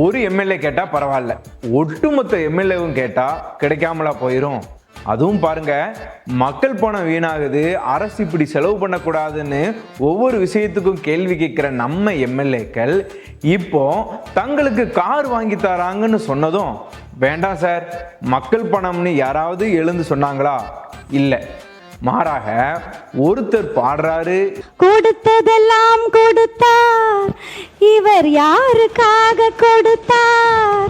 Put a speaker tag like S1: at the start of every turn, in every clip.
S1: ஒரு எம்எல்ஏ கேட்டால் பரவாயில்ல, ஒட்டுமொத்த எம்எல்ஏவும் கேட்டால் கிடைக்காமலா போயிடும். அதுவும் பாருங்க, மக்கள் பணம் வீணாகுது, அரசு இப்படி செலவு பண்ணக்கூடாதுன்னு ஒவ்வொரு விஷயத்துக்கும் கேள்வி கேட்குற நம்ம எம்எல்ஏக்கள் இப்போ தங்களுக்கு கார் வாங்கி தராங்கன்னு சொன்னதும், வேண்டாம் சார் மக்கள் பணம்னு யாராவது எழுந்து சொன்னாங்களா? இல்லை, மாறாக ஒருத்தர் பாடுறாரு,
S2: கொடுத்ததெல்லாம் கொடுத்தார், இவர் யாருக்காக கொடுத்தார்.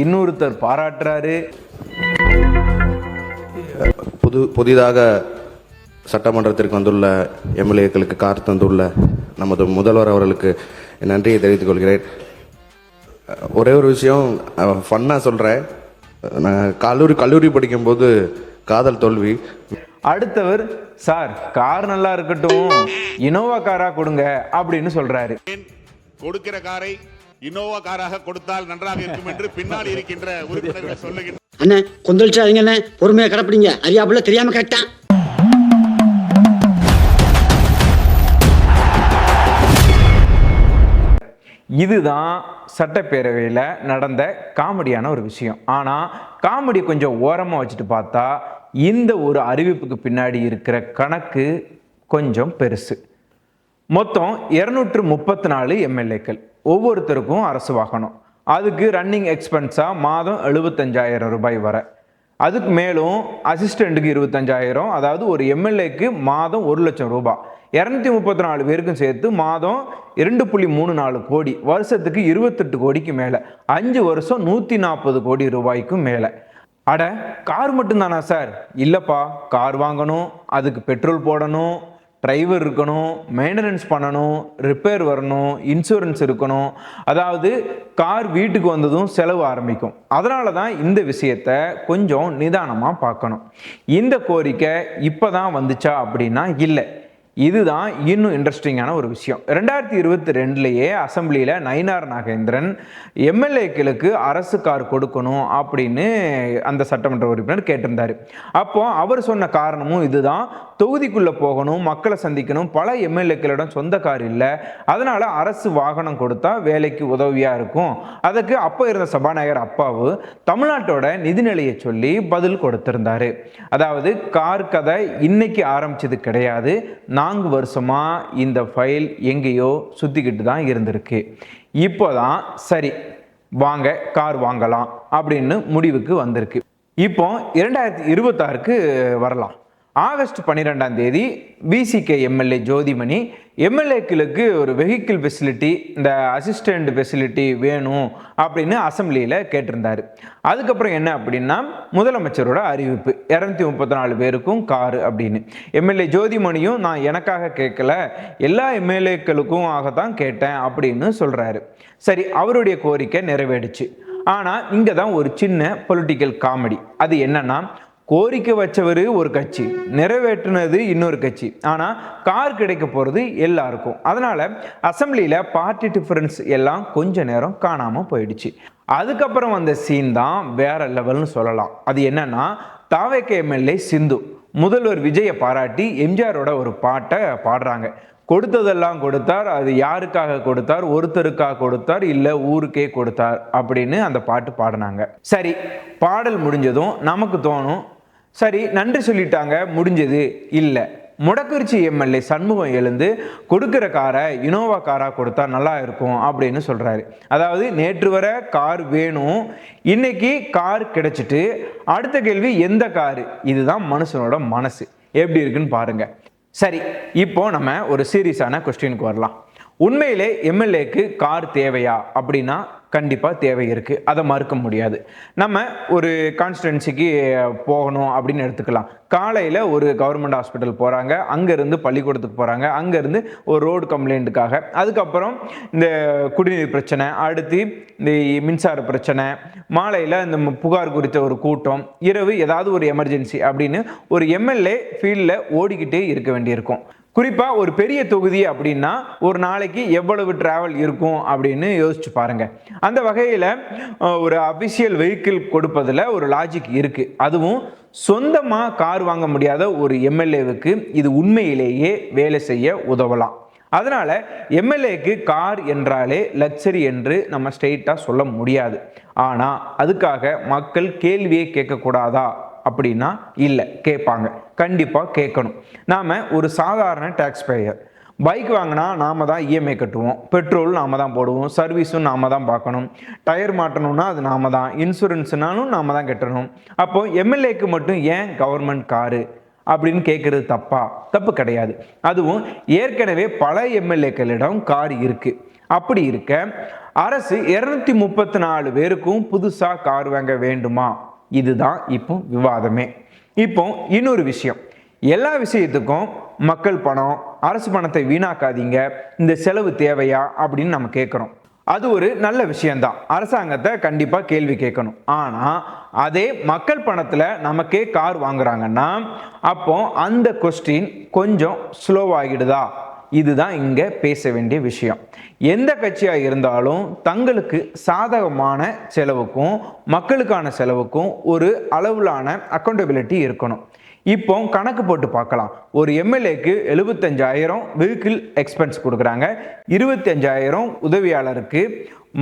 S1: இன்னொருத்தர் பாராட்டுறாரு,
S3: புதிதாக சட்டமன்றத்திற்கு வந்துள்ள எம்எல்ஏக்களுக்கு கார் தந்துள்ள நமது முதல்வர் அவர்களுக்கு நன்றியை தெரிவித்துக் கொள்கிறேன். ஒரே ஒரு விஷயம் ஃபன்னாக சொல்கிறேன். நான் கல்லூரி படிக்கும்போது காதல் தோல்வி.
S1: அடுத்தவர், சார் கார் நல்லா இருக்கட்டும், இனோவா காரா கொடுங்க அப்படின்னு சொல்றாரு.
S4: கொடுக்கிற காரை இனோவா காராக கொடுத்தால் நன்றாக இருக்கும் என்று பின்னால் இருக்கின்ற உறுப்பினர்கள் சொல்லுகின்றனர்.
S5: அண்ணே கொந்தளிச்சாதீங்க அண்ணே, பொறுமையா கடப்பிடிங்க, அறியாப்புல தெரியாம கரெக்டா.
S1: இதுதான் சட்டப்பேரவையில் நடந்த காமெடியான ஒரு விஷயம். ஆனால் காமெடி கொஞ்சம் ஓரமாக வச்சுட்டு பார்த்தா இந்த ஒரு அறிவிப்புக்கு பின்னாடி இருக்கிற கணக்கு கொஞ்சம் பெருசு. மொத்தம் 234 எம்எல்ஏக்கள், ஒவ்வொருத்தருக்கும் அரசு வாகனம். அதுக்கு ரன்னிங் எக்ஸ்பென்ஸாக மாதம் 75,000 ரூபாய் வர, அதுக்கு மேலும் அசிஸ்டண்ட்டுக்கு 25,000, அதாவது ஒரு எம்எல்ஏக்கு மாதம் 1 லட்சம் ரூபாய். 234 பேருக்கும் சேர்த்து மாதம் 2.34 கோடி, வருஷத்துக்கு 28 கோடிக்கு மேலே, 5 வருஷம் 140 கோடி ரூபாய்க்கும் மேலே. அட கார் மட்டும்தானா சார்? இல்லைப்பா, கார் வாங்கணும், அதுக்கு பெட்ரோல் போடணும், டிரைவர் இருக்கணும், மெயின்டெனன்ஸ் பண்ணணும், ரிப்பேர் வரணும், இன்சூரன்ஸ் இருக்கணும். அதாவது கார் வீட்டுக்கு வந்ததும் செலவு ஆரம்பிக்கும். அதனால தான் இந்த விஷயத்தை கொஞ்சம் நிதானமாக பார்க்கணும். இந்த கோரிக்கை இப்போ தான் வந்துச்சா அப்படின்னா இல்லை. இதுதான் இன்னும் இன்ட்ரெஸ்டிங்கான ஒரு விஷயம். 2022 அசம்பிளியில் நயினார் நாகேந்திரன் எம்எல்ஏக்களுக்கு அரசு கார் கொடுக்கணும் அப்படின்னு அந்த சட்டமன்ற உறுப்பினர் கேட்டிருந்தார். அப்போ அவர் சொன்ன காரணமும் இதுதான், தொகுதிக்குள்ளே போகணும், மக்களை சந்திக்கணும், பல எம்எல்ஏக்களிடம் சொந்த கார் இல்லை, அதனால் அரசு வாகனம் கொடுத்தா வேலைக்கு உதவியாக இருக்கும். அதுக்கு அப்போ இருந்த சபாநாயகர் அப்பாவு தமிழ்நாட்டோட நிதிநிலையை சொல்லி பதில் கொடுத்திருந்தாரு. அதாவது கார் கதை இன்னைக்கு ஆரம்பிச்சது கிடையாது, 4 வருஷமா இந்த ஃபைல் எங்கேயோ சுத்திக்கிட்டு தான் இருந்திருக்கு. இப்போதான் சரி வாங்க கார் வாங்கலாம் அப்படின்னு முடிவுக்கு வந்திருக்கு. இப்போ 2026க்கு வரலாம். ஆகஸ்ட் 12ஆம் தேதி விசிகே எம்எல்ஏ ஜோதிமணி எம்எல்ஏக்களுக்கு ஒரு வெஹிக்கிள் ஃபெசிலிட்டி, இந்த அசிஸ்டண்ட் ஃபெசிலிட்டி வேணும் அப்படின்னு அசம்பிளியில் கேட்டிருந்தார். அதுக்கப்புறம் என்ன அப்படின்னா, முதலமைச்சரோட அறிவிப்பு 234 பேருக்கும் காரு அப்படின்னு. எம்எல்ஏ ஜோதிமணியும் நான் எனக்காக கேட்கல, எல்லா எம்எல்ஏக்களுக்கும் ஆகத்தான் கேட்டேன் அப்படின்னு சொல்கிறாரு. சரி, அவருடைய கோரிக்கை நிறைவேறிச்சு. ஆனால் இங்கே தான் ஒரு சின்ன பொலிட்டிக்கல் காமெடி. அது என்னன்னா, கோரிக்கை வச்சவர் ஒரு கட்சி, நிறைவேற்றினது இன்னொரு கட்சி, ஆனால் கார் கிடைக்க போகிறது எல்லாருக்கும். அதனால் அசம்பிளியில் பார்ட்டி டிஃபரன்ஸ் எல்லாம் கொஞ்ச நேரம் காணாமல் போயிடுச்சு. அதுக்கப்புறம் வந்த சீன் தான் வேற லெவல்னு சொல்லலாம். அது என்னன்னா, தாவேக எம்எல்ஏ சிந்து முதல்வர் விஜயை பாராட்டி எம்ஜிஆரோட ஒரு பாட்டை பாடுறாங்க. கொடுத்ததெல்லாம் கொடுத்தார், அது யாருக்காக கொடுத்தார், ஒருத்தருக்காக கொடுத்தார், இல்லை ஊருக்கே கொடுத்தார் அப்படின்னு அந்த பாட்டு பாடினாங்க. சரி, பாடல் முடிஞ்சதும் நமக்கு தோணும், சரி நன்றி சொல்லிட்டாங்க, முடிஞ்சது. இல்லை, முடக்குறிச்சி எம்எல்ஏ சண்முகம் எழுந்து கொடுக்குற காரை இனோவா காராக கொடுத்தா நல்லா இருக்கும் அப்படின்னு சொல்கிறாரு. அதாவது நேற்று வர கார் வேணும், இன்னைக்கு கார் கிடைச்சிட்டு அடுத்த கேள்வி எந்த காரு? இதுதான் மனுஷனோட மனசு எப்படி இருக்குன்னு பாருங்க. சரி, இப்போ நம்ம ஒரு சீரியஸான கொஸ்டினுக்கு வரலாம். உண்மையிலே எம்எல்ஏக்கு கார் தேவையா அப்படின்னா கண்டிப்பாக தேவை இருக்குது, அதை மறுக்க முடியாது. நம்ம ஒரு கான்ஸ்டிடுவன்சிக்கு போகணும் அப்படின்னு எடுத்துக்கலாம். காலையில் ஒரு கவர்மெண்ட் ஹாஸ்பிட்டல் போகிறாங்க, அங்கேருந்து பள்ளிக்கூடத்துக்கு போகிறாங்க, அங்கேருந்து ஒரு ரோடு கம்ப்ளைண்ட்டுக்காக, அதுக்கப்புறம் இந்த குடிநீர் பிரச்சனை, அடுத்து இந்த மின்சார பிரச்சனை, மாலையில் இந்த புகார் குறித்த ஒரு கூட்டம், இரவு ஏதாவது ஒரு எமர்ஜென்சி அப்படின்னு ஒரு எம்எல்ஏ ஃபீல்டில் ஓடிக்கிட்டே இருக்க வேண்டியிருக்கும். குறிப்பாக ஒரு பெரிய தொகுதி அப்படின்னா ஒரு நாளைக்கு எவ்வளவு டிராவல் இருக்கும் அப்படின்னு யோசிச்சு பாருங்க. அந்த வகையில் ஒரு அபிஷியல் வெஹிக்கிள் கொடுப்பதில் ஒரு லாஜிக் இருக்குது. அதுவும் சொந்தமாக கார் வாங்க முடியாத ஒரு எம்எல்ஏவுக்கு இது உண்மையிலேயே வேலை செய்ய உதவலாம். அதனால எம்எல்ஏக்கு கார் என்றாலே லக்ஸரி என்று நம்ம ஸ்ட்ரெயிட்டாக சொல்ல முடியாது. ஆனால் அதுக்காக மக்கள் கேள்வியே கேட்கக்கூடாதா அப்படின்னா இல்லை, கேட்பாங்க, கண்டிப்பாக கேட்கணும். நாம் ஒரு சாதாரண டேக்ஸ் பேயர். பைக் வாங்கினா நாம தான் இஎம்ஐ கட்டுவோம், பெட்ரோல் நாம தான் போடுவோம், சர்வீஸும் நாம தான் பார்க்கணும், டயர் மாட்டணும்னா அது நாம தான், இன்சூரன்ஸ்னாலும் நாம தான் கட்டணும். அப்போ எம்எல்ஏக்கு மட்டும் ஏன் கவர்மெண்ட் காரு அப்படின்னு கேட்கறது தப்பு கிடையாது. அதுவும் ஏற்கனவே பல எம்எல்ஏக்களிடம் கார் இருக்கு. அப்படி இருக்க அரசு 234 பேருக்கும் புதுசா கார் வாங்க வேண்டுமா? இதுதான் இப்போ விவாதமே. இப்போ இன்னொரு விஷயம், எல்லா விஷயத்துக்கும் மக்கள் பணம், அரசு பணத்தை வீணாக்காதீங்க, இந்த செலவு தேவையா அப்படின்னு நம்ம கேட்குறோம். அது ஒரு நல்ல விஷயம்தான், அரசாங்கத்தை கண்டிப்பாக கேள்வி கேட்கணும். ஆனால் அதே மக்கள் பணத்தில் நமக்கே கார் வாங்குறாங்கன்னா அப்போ அந்த கொஸ்டின் கொஞ்சம் ஸ்லோவாகிடுதா? இதுதான் இங்கே பேச வேண்டிய விஷயம். எந்த கட்சியாக இருந்தாலும் தங்களுக்கு சாதகமான செலவுக்கும் மக்களுக்கான செலவுக்கும் ஒரு அளவிலான அக்கௌண்டபிலிட்டி இருக்கணும். இப்போ கணக்கு போட்டு பார்க்கலாம். ஒரு எம்எல்ஏக்கு 75,000 வெஹிக்கிள் எக்ஸ்பென்ஸ் கொடுக்குறாங்க, 25,000 உதவியாளருக்கு,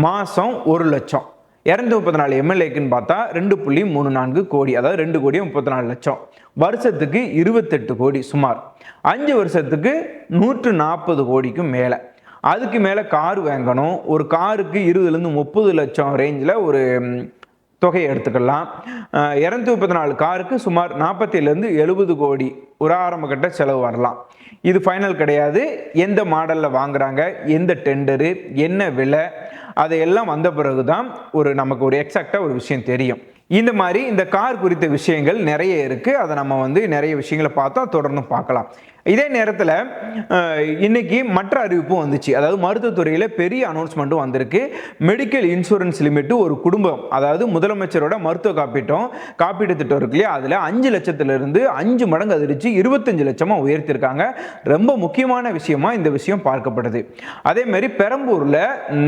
S1: மாதம் 1 லட்சம். 234 எம்எல்ஏக்குன்னு பார்த்தா 2.34 கோடி, அதாவது 2,34,00,000. வருஷத்துக்கு 28 கோடி சுமார். 5 வருஷத்துக்கு 140 கோடிக்கும் மேலே. அதுக்கு மேலே கார் வாங்கணும். ஒரு காருக்கு 20 to 30 லட்சம் ரேஞ்சில் ஒரு தொகையை எடுத்துக்கலாம். 234 காருக்கு சுமார் 47 to 70 கோடி ஒரு ஆரம்ப கட்ட செலவு வரலாம். இது ஃபைனல் கிடையாது. எந்த மாடலில் வாங்குறாங்க, எந்த டெண்டரு, என்ன விலை, அதையெல்லாம் வந்த பிறகு தான் நமக்கு ஒரு எக்ஸாக்டாக ஒரு விஷயம் தெரியும். இந்த மாதிரி இந்த கார் குறித்த விஷயங்கள் நிறைய இருக்குது. அதை நம்ம நிறைய விஷயங்களை பார்த்தா தொடர்ந்து பார்க்கலாம். இதே நேரத்தில் இன்னைக்கு மற்ற அறிவிப்பும் வந்துச்சு. அதாவது மருத்துவத்துறையில் பெரிய அனௌன்ஸ்மெண்ட்டும் வந்திருக்கு. மெடிக்கல் இன்சூரன்ஸ் லிமிட் ஒரு குடும்பம், அதாவது முதலமைச்சரோட மருத்துவ காப்பீடு திட்டம் இருக்கு இல்லையா, அதில் 5 லட்சத்திலிருந்து 5 மடங்கு அதிகரித்து 25 லட்சமாக உயர்த்திருக்காங்க. ரொம்ப முக்கியமான விஷயமா இந்த விஷயம் பார்க்கப்படுது. அதே மாதிரி பெரம்பூரில்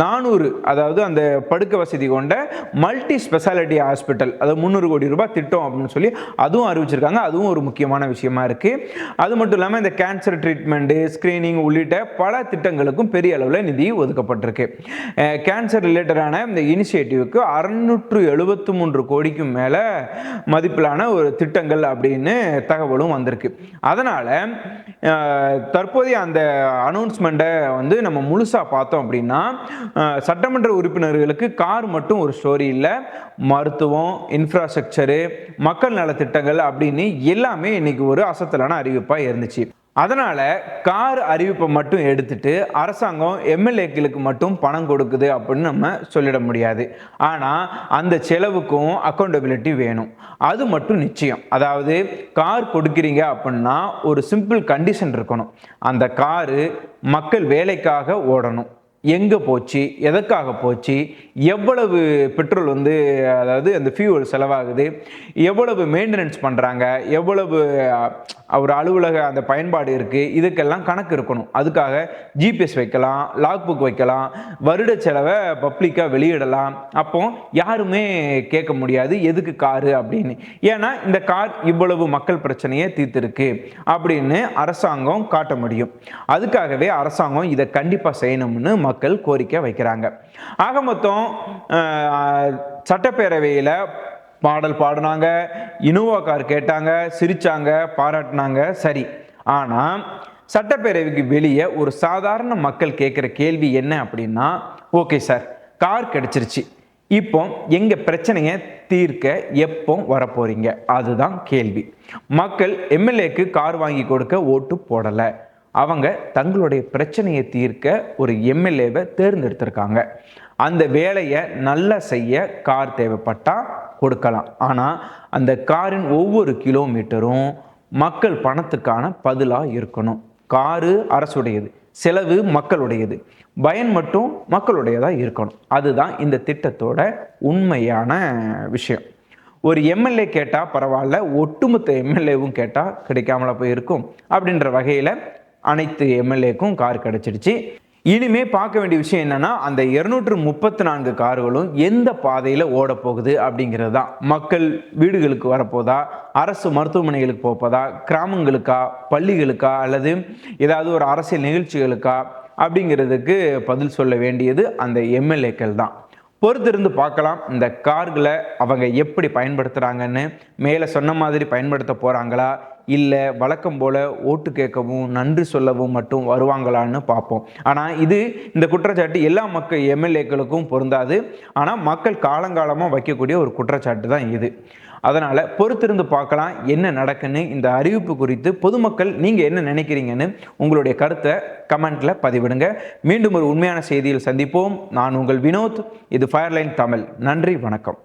S1: 400, அதாவது அந்த படுக்கை வசதி கொண்ட மல்டி ஸ்பெஷாலிட்டி ஹாஸ்பிட்டல், அதாவது 300 கோடி ரூபாய் திட்டம் அப்படின்னு சொல்லி அதுவும் அறிவிச்சிருக்காங்க. அதுவும் ஒரு முக்கியமான விஷயமா இருக்கு. அது மட்டும் இல்லாமல் இந்த கேன்சர் ட்ரீட்மெண்ட், ஸ்கிரீனிங் உள்ளிட்ட பல திட்டங்களுக்கும் பெரிய அளவில் நிதி ஒதுக்கப்பட்டிருக்கு. கேன்சர் ரிலேட்டடான இந்த இனிஷியேட்டிவ்க்கு 673 கோடிக்கும் மேலே மதிப்பிலான ஒரு திட்டங்கள் அப்படின்னு தகவலும் வந்திருக்கு. அதனால் தற்போதைய அந்த அனௌன்ஸ்மெண்ட்டை நம்ம முழுசாக பார்த்தோம் அப்படின்னா சட்டமன்ற உறுப்பினர்களுக்கு கார் மட்டும் ஒரு ஸ்டோரி இல்லை, மருத்துவம், இன்ஃப்ராஸ்ட்ரக்சரு, மக்கள் நலத்திட்டங்கள் அப்படின்னு எல்லாமே இன்னைக்கு ஒரு அசத்தலான அறிவிப்பாக இருந்துச்சு. அதனால கார் அறிவிப்பை மட்டும் எடுத்துட்டு அரசாங்கம் எம்எல்ஏக்களுக்கு மட்டும் பணம் கொடுக்குது அப்படின்னு நம்ம சொல்லிட முடியாது. ஆனால் அந்த செலவுக்கும் அக்கௌண்டபிலிட்டி வேணும், அது மட்டும் நிச்சயம். அதாவது கார் கொடுக்குறீங்க அப்படின்னா ஒரு சிம்பிள் கண்டிஷன் இருக்கணும். அந்த காரு மக்கள் வேலைக்காக ஓடணும். எங்கே போச்சு, எதற்காக போச்சு, எவ்வளவு பெட்ரோல் அதாவது அந்த ஃபியூவல் செலவாகுது, எவ்வளவு மெயின்டெனன்ஸ் பண்ணுறாங்க, எவ்வளவு ஒரு அலுவலக அந்த பயன்பாடு இருக்குது, இதுக்கெல்லாம் கணக்கு இருக்கணும். அதுக்காக ஜிபிஎஸ் வைக்கலாம், லாக் புக் வைக்கலாம், வருட செலவை பப்ளிக்காக வெளியிடலாம். அப்போ யாருமே கேட்க முடியாது எதுக்கு காரு அப்படின்னு. ஏன்னா இந்த கார் இவ்வளவு மக்கள் பிரச்சனையை தீர்த்திருக்கு அப்படின்னு அரசாங்கம் காட்ட முடியும். அதுக்காகவே அரசாங்கம் இதை கண்டிப்பாக செய்யணும்னு மக்கள் கோரிக்கை வைக்கிறாங்க. ஆக மொத்தம் சட்டப்பேரவையில் பாடல் பாடினாங்க, இனோவா கார் கேட்டாங்க, சிரிச்சாங்க, பாராட்டினாங்க, சரி. ஆனால் சட்டப்பேரவைக்கு வெளியே ஒரு சாதாரண மக்கள் கேட்குற கேள்வி என்ன அப்படின்னா, ஓகே சார், கார் கிடைச்சிருச்சு, இப்போ எங்கள் பிரச்சனையை தீர்க்க எப்போ வரப்போறீங்க? அதுதான் கேள்வி. மக்கள் எம்எல்ஏக்கு கார் வாங்கி கொடுக்க ஓட்டு போடலை, அவங்க தங்களுடைய பிரச்சனையை தீர்க்க ஒரு எம்எல்ஏவை தேர்ந்தெடுத்திருக்காங்க. அந்த வேலையை நல்லா செய்ய கார் தேவைப்பட்டா கொடுக்கலாம். ஆனால் அந்த காரின் ஒவ்வொரு கிலோமீட்டரும் மக்கள் பணத்துக்கான பதிலாக இருக்கணும். காரு அரசுடையது, செலவு மக்களுடையது, பயன் மட்டும் மக்களுடையதாக இருக்கணும். அதுதான் இந்த திட்டத்தோட உண்மையான விஷயம். ஒரு எம்எல்ஏ கேட்டால் பரவாயில்ல, ஒட்டுமொத்த எம்எல்ஏவும் கேட்டால் கிடைக்காமல போய் இருக்கும். அப்படின்ற வகையில் அனைத்து எம்எல்ஏக்கும் கார் கிடைச்சிடுச்சு. இனிமே பார்க்க வேண்டிய விஷயம் என்னன்னா, அந்த 234 கார்களும் எந்த பாதையில ஓட போகுது அப்படிங்கிறது தான். மக்கள் வீடுகளுக்கு வரப்போதா, அரசு மருத்துவமனைகளுக்கு போப்பதா, கிராமங்களுக்கா, பள்ளிகளுக்கா, அல்லது ஏதாவது ஒரு அரசியல் நிகழ்ச்சிகளுக்கா அப்படிங்கிறதுக்கு பதில் சொல்ல வேண்டியது அந்த எம்எல்ஏக்கள் தான். பொறுத்திருந்து பார்க்கலாம் இந்த கார்களை அவங்க எப்படி பயன்படுத்துகிறாங்கன்னு. மேலே சொன்ன மாதிரி பயன்படுத்த போகிறாங்களா, இல்லை வழக்கம் போல் ஓட்டு கேட்கவும் நன்றி சொல்லவும் மட்டும் வருவாங்களான்னு பார்ப்போம். ஆனால் இந்த குற்றச்சாட்டு எல்லா எம்எல்ஏக்களுக்கும் பொருந்தாது. ஆனால் மக்கள் காலங்காலமாக வைக்கக்கூடிய ஒரு குற்றச்சாட்டு தான் இது. அதனால் பொறுத்திருந்து பார்க்கலாம் என்ன நடக்குன்னு. இந்த அறிவிப்பு குறித்து பொதுமக்கள் நீங்கள் என்ன நினைக்கிறீங்கன்னு உங்களுடைய கருத்தை கமெண்ட்டில் பதிவிடுங்க. மீண்டும் ஒரு உண்மையான செய்தியில் சந்திப்போம். நான் உங்கள் வினோத். இது ஃபயர்லைன் தமிழ். நன்றி, வணக்கம்.